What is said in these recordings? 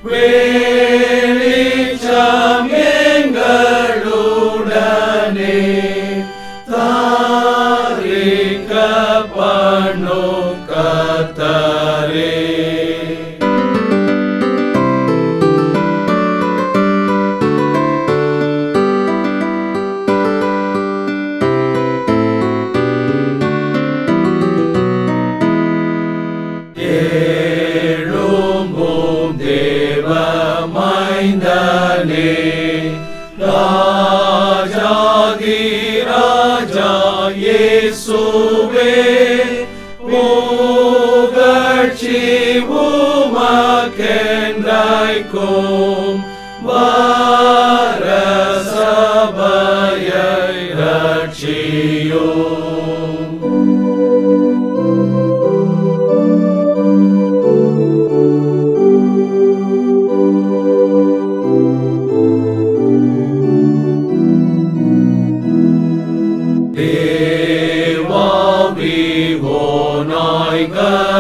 வெளிச்சம் எங்களுடனே தாரிக்க பண்ணும் கர்த்தரே. எழும்பும் தேவ மைந்தனே, ராஜாதி ராஜா இயேசுவே, புகழ்ச்சி உமக்கென்றைக்கும் வார சபையை ரட்சியும்.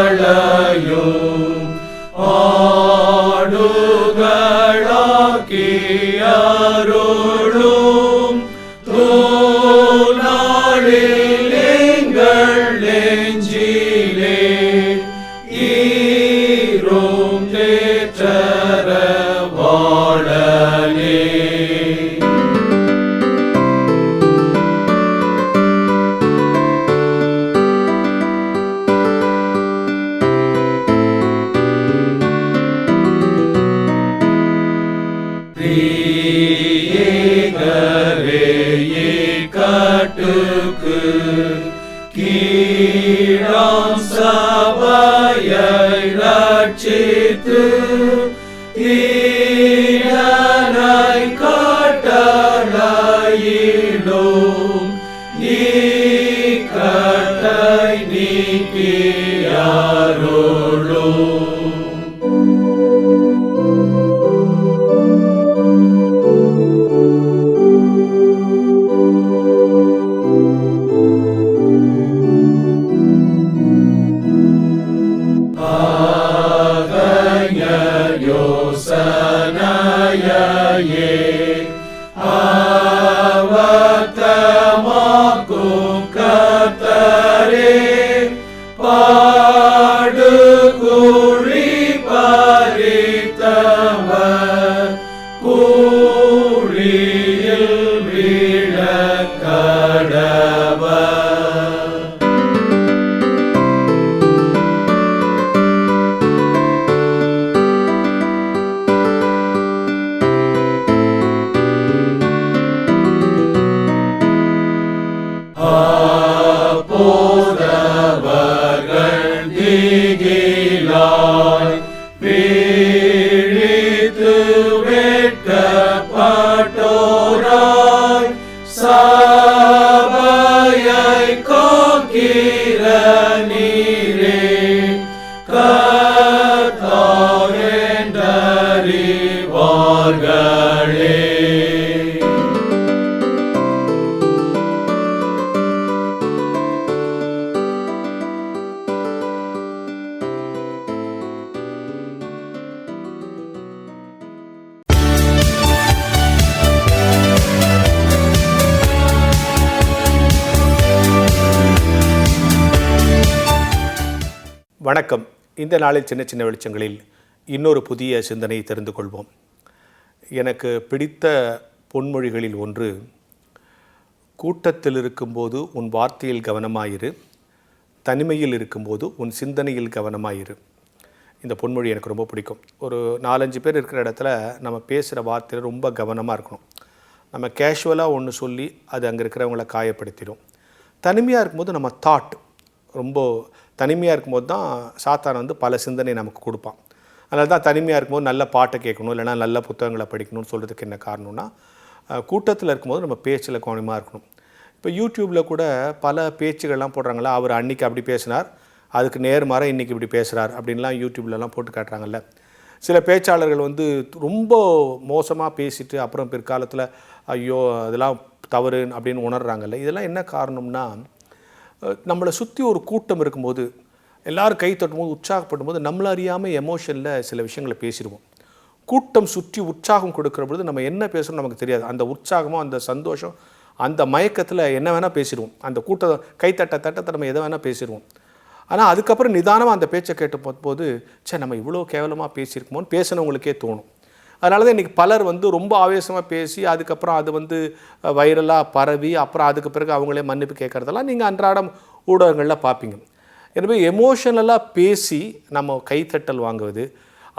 நாய்களையும் ஆடுகளாக்கி அருளும் தோநாளில் எங்கள் நெஞ்சிலே ஈரும் தேற்றர வாழலே. கட்டுக்கு கீழாம் சபையை ரட்சித்து தீயனை கட்டளையிடும் இக்கட்டை நீக்கி அருளும். அவத்தமாக்கும் கர்த்தரே, பாடு குழி பறித்தவர் குழியில் விழக் கடவர். அப்போதவர்கள் திகிலாய் பீழித்து வெட்கப்பட்டோராய் சபையை காக்கிற நீரே கர்த்தர் என்றறிவார்களே. வணக்கம். இந்த நாளில் சின்ன சின்ன வெளிச்சங்களில் இன்னொரு புதிய சிந்தனையை தெரிந்து கொள்வோம். எனக்கு பிடித்த பொன்மொழிகளில் ஒன்று, கூட்டத்தில் இருக்கும்போது உன் வார்த்தையில் கவனமாயிரு, தனிமையில் இருக்கும்போது உன் சிந்தனையில் கவனமாயிரு. இந்த பொன்மொழி எனக்கு ரொம்ப பிடிக்கும். ஒரு 4-5 பேர் இருக்கிற இடத்துல நம்ம பேசுகிற வார்த்தையில் ரொம்ப கவனமாக இருக்கணும். நம்ம கேஷுவலாக ஒன்று சொல்லி அது அங்கே இருக்கிறவங்கள காயப்படுத்திடும். தனிமையாக இருக்கும்போது நம்ம ரொம்ப தனிமையாக இருக்கும்போது தான் சாத்தான் பல சிந்தனை நமக்கு கொடுப்பான். அதனால தான் தனிமையாக இருக்கும்போது நல்ல பாட்டை கேட்கணும், இல்லைனா நல்ல புத்தகங்களை படிக்கணும்னு சொல்கிறதுக்கு என்ன காரணம்னா, கூட்டத்தில் இருக்கும்போது நம்ம பேச்சில் கவனமாக இருக்கணும். இப்போ யூடியூப்பில் கூட பல பேச்சுகள்லாம் போடுறாங்களா, அவர் அன்றைக்கி அப்படி பேசினார், அதுக்கு நேர்மாறாக இன்றைக்கி இப்படி பேசுகிறார் அப்படின்லாம் யூடியூப்லலாம் போட்டு காட்டுறாங்கல்ல. சில பேச்சாளர்கள் ரொம்ப மோசமாக பேசிட்டு அப்புறம் பிற்காலத்தில் ஐயோ அதெல்லாம் தவறு அப்படின்னு உணர்றாங்கல்ல. இதெல்லாம் என்ன காரணம்னா, நம்மளை சுற்றி ஒரு கூட்டம் இருக்கும்போது எல்லோரும் கை தட்டும்போது உற்சாகப்படும் போது நம்மள அறியாமல் எமோஷனில் சில விஷயங்களை பேசிடுவோம். கூட்டம் சுற்றி உற்சாகம் கொடுக்குற பொழுது நம்ம என்ன பேசணும் நமக்கு தெரியாது. அந்த உற்சாகமும் அந்த சந்தோஷம் அந்த மயக்கத்தில் என்ன வேணால் பேசிடுவோம். அந்த கூட்டம் கைத்தட்டத்தை நம்ம எதை வேணால் பேசிடுவோம். ஆனால் அதுக்கப்புறம் நிதானமாக அந்த பேச்சை கேட்டு போது நம்ம இவ்வளோ கேவலமாக பேசியிருக்கோமோன்னு பேசினவங்களுக்கே தோணும். அதனால தான் இன்றைக்கி பலர் ரொம்ப ஆவேசமாக பேசி அதுக்கப்புறம் அது வைரலாக பரவி அப்புறம் அதுக்கு பிறகு அவங்களே மன்னிப்பு கேட்குறதெல்லாம் நீங்கள் அன்றாடம் ஊடகங்களில் பார்ப்பீங்க. எனவே எமோஷனலாக பேசி நம்ம கைத்தட்டல் வாங்குவது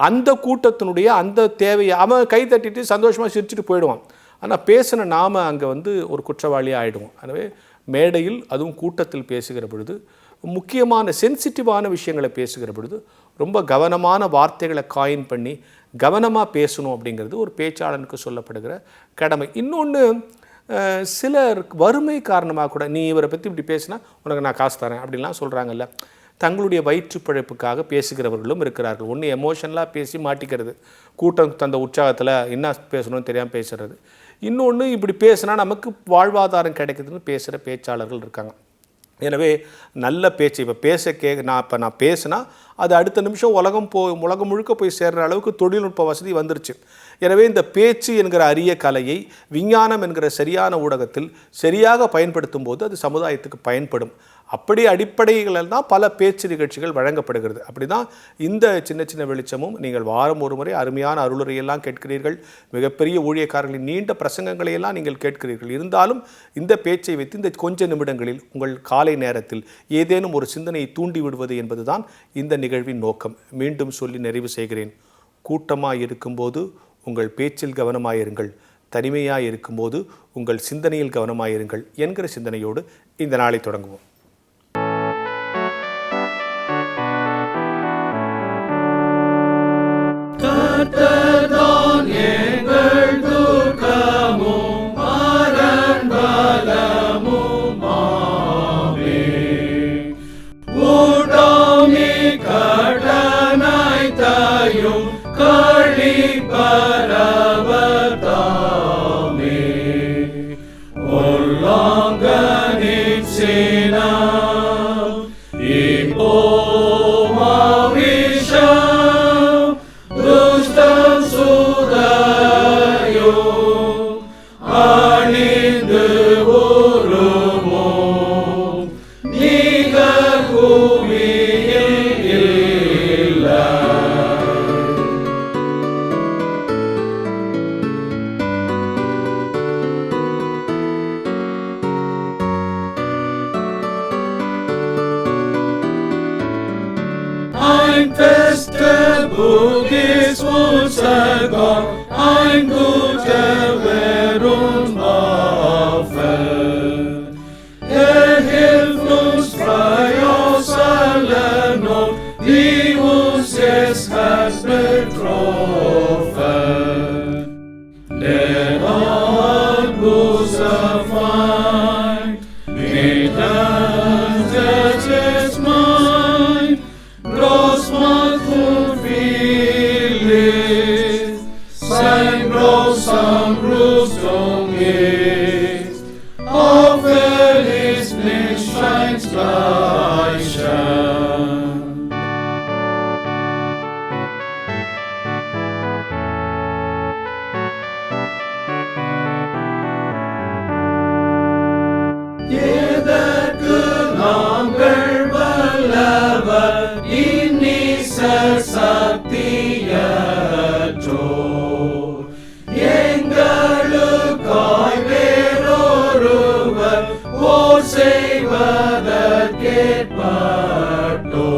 அந்த கூட்டத்தினுடைய அந்த தேவையை அவன் கைத்தட்டிட்டு சந்தோஷமாக சிரிச்சுட்டு போயிடுவான். ஆனால் பேசின நாம் அங்கே ஒரு குற்றவாளியாக ஆகிடுவோம். எனவே மேடையில் அதுவும் கூட்டத்தில் பேசுகிற பொழுது முக்கியமான சென்சிட்டிவான விஷயங்களை பேசுகிற பொழுது ரொம்ப கவனமான வார்த்தைகளை காயின் பண்ணி கவனமாக பேசணும் அப்படிங்கிறது ஒரு பேச்சாளனுக்கு சொல்லப்படுகிற கடமை. இன்னொன்று, சிலர் வறுமை காரணமாக கூட நீ இவரை பற்றி இப்படி பேசினா உனக்கு நான் காசு தரேன் அப்படின்லாம் சொல்கிறாங்கல்ல. தங்களுடைய வயிற்று பிழைப்புக்காக பேசுகிறவர்களும் இருக்கிறார்கள். ஒன்று எமோஷனலாக பேசி மாட்டிக்கிறது, கூட்டம் தந்த உற்சாகத்தில் என்ன பேசணும்னு தெரியாமல் பேசுகிறது. இன்னொன்று, இப்படி பேசினா நமக்கு வாழ்வாதாரம் கிடைக்குதுன்னு பேசுகிற பேச்சாளர்கள் இருக்காங்க. எனவே நல்ல பேச்சு இப்போ நான் பேசினா அது அடுத்த நிமிஷம் உலகம் முழுக்க போய் சேர்கிற அளவுக்கு தொழில்நுட்ப வசதி வந்துருச்சு. எனவே இந்த பேச்சு என்கிற அரிய கலையை விஞ்ஞானம் என்கிற சரியான ஊடகத்தில் சரியாக பயன்படுத்தும் போது அது சமுதாயத்துக்கு பயன்படும். அப்படி அடிப்படைகளில் தான் பல பேச்சு நிகழ்ச்சிகள் வழங்கப்படுகிறது. அப்படி தான் இந்த சின்ன சின்ன வெளிச்சமும் நீங்கள் வாரம் ஒரு முறை அருமையான அருளுரையெல்லாம் கேட்கிறீர்கள். மிகப்பெரிய ஊழியக்காரர்களின் நீண்ட பிரசங்கங்களையெல்லாம் நீங்கள் கேட்கிறீர்கள். இருந்தாலும் இந்த பேச்சை வைத்து இந்த கொஞ்ச நிமிடங்களில் உங்கள் காலை நேரத்தில் ஏதேனும் ஒரு சிந்தனையை தூண்டி விடுவது என்பதுதான் இந்த நிகழ்வின் நோக்கம். மீண்டும் சொல்லி நிறைவு செய்கிறேன். கூட்டமாக இருக்கும்போது உங்கள் பேச்சில் கவனமாயிருங்கள், தனிமையாக இருக்கும்போது உங்கள் சிந்தனையில் கவனமாயிருங்கள் என்கிற சிந்தனையோடு இந்த நாளை தொடங்குவோம். Ein fester Burg ist unser Gott, ein guter Wehr und Waffe. Hilft uns frei aus aller Not, die uns das Herz betroffen. Der allgroße Feind mit Herz ist mein, Großmacht und viel ist, sein großer Rüstung ist, auf ist nicht scheint gleichen. Jeder Gedanke belebe in dieser Saktiyato. எங்களுக்காய் வேறொருவர் போர் செய்வதற்கேற்பட்டோ.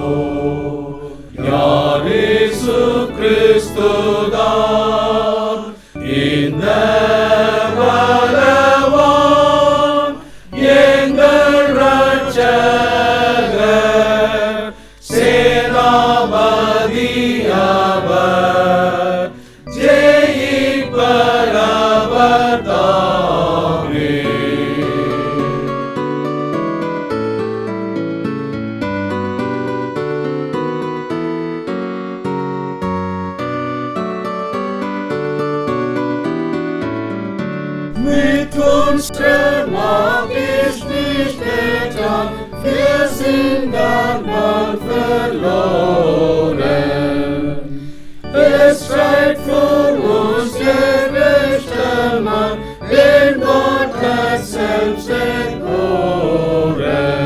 யார் இயேசு கிறிஸ்துதான் இந்த பலவான் எங்கள் இரட்சகர் சேனாபதியவர் ஜெயிப்பவர் அவர் தாமே. Mit uns der Mag ist nicht getan, wir sind dann bald verloren. Yes, frightful wounds cherished among, in God that self-same Oren.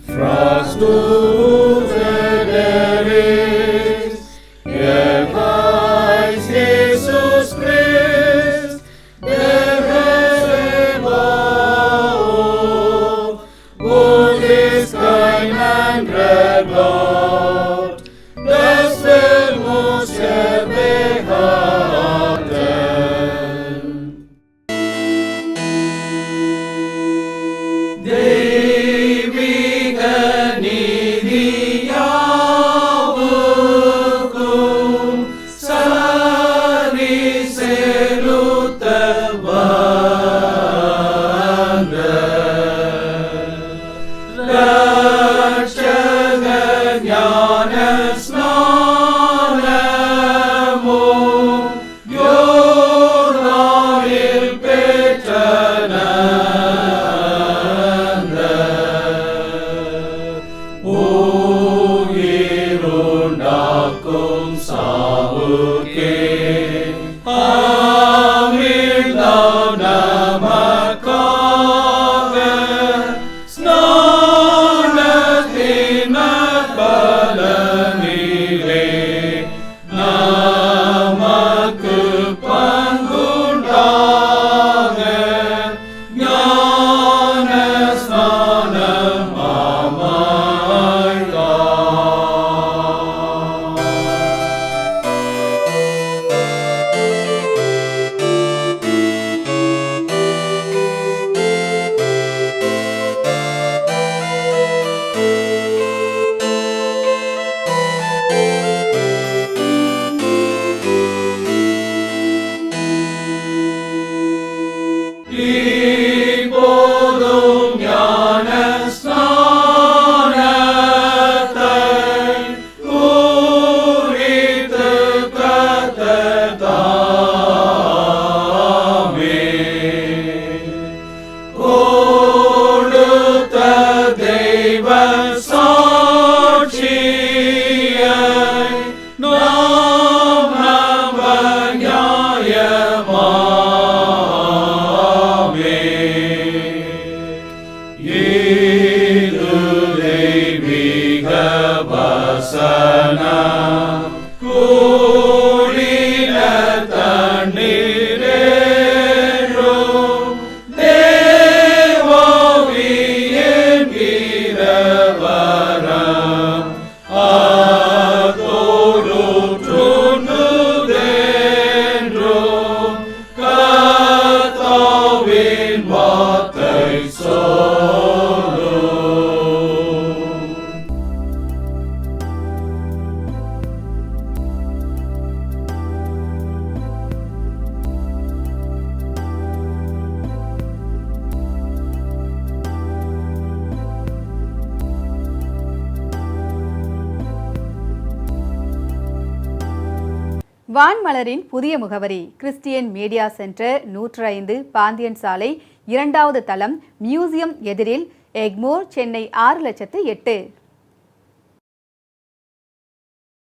Frost to the days, yet lies Jesus Christ, their heaven above, both His kind and red blood, thus will most heavy hearted. தெய்வீக நீதியாவுக்கும் சரி செலுத்த வந்த ரட்சக ஞான ஸ்நானமும் யோர்தானில் பெற்றன உயிருண்டாக்கும் சாவுக்கே அமிழ்ந்தாம் நமக்காக ஸ்நானத்தின் பலனிலே நமக்கு பங்குண்டாக ஞான ஸ்நானம் அமைந்தார். இப்போதும் ஞான ஸ்நானத்தை குறித்து கர்த்தர் தாமே கொடுத்த தெய்வ சாட்சியை நாம் நம்ப நியாயமாமே. இது தெய்வீக வசனம் கூடின தண்ணீரேறும் தேவாவியின் வீரவரம் அதோடு துணுதென்றும் கர்த்தாவின் வார்த்தை சொல்லும். வான்மலரின் புதிய முகவரி கிறிஸ்டியன் மீடியா சென்டர் 105 பாந்தியன் சாலை 2வது தளம் மியூசியம் எதிரில் எக்மோர், சென்னை 6008.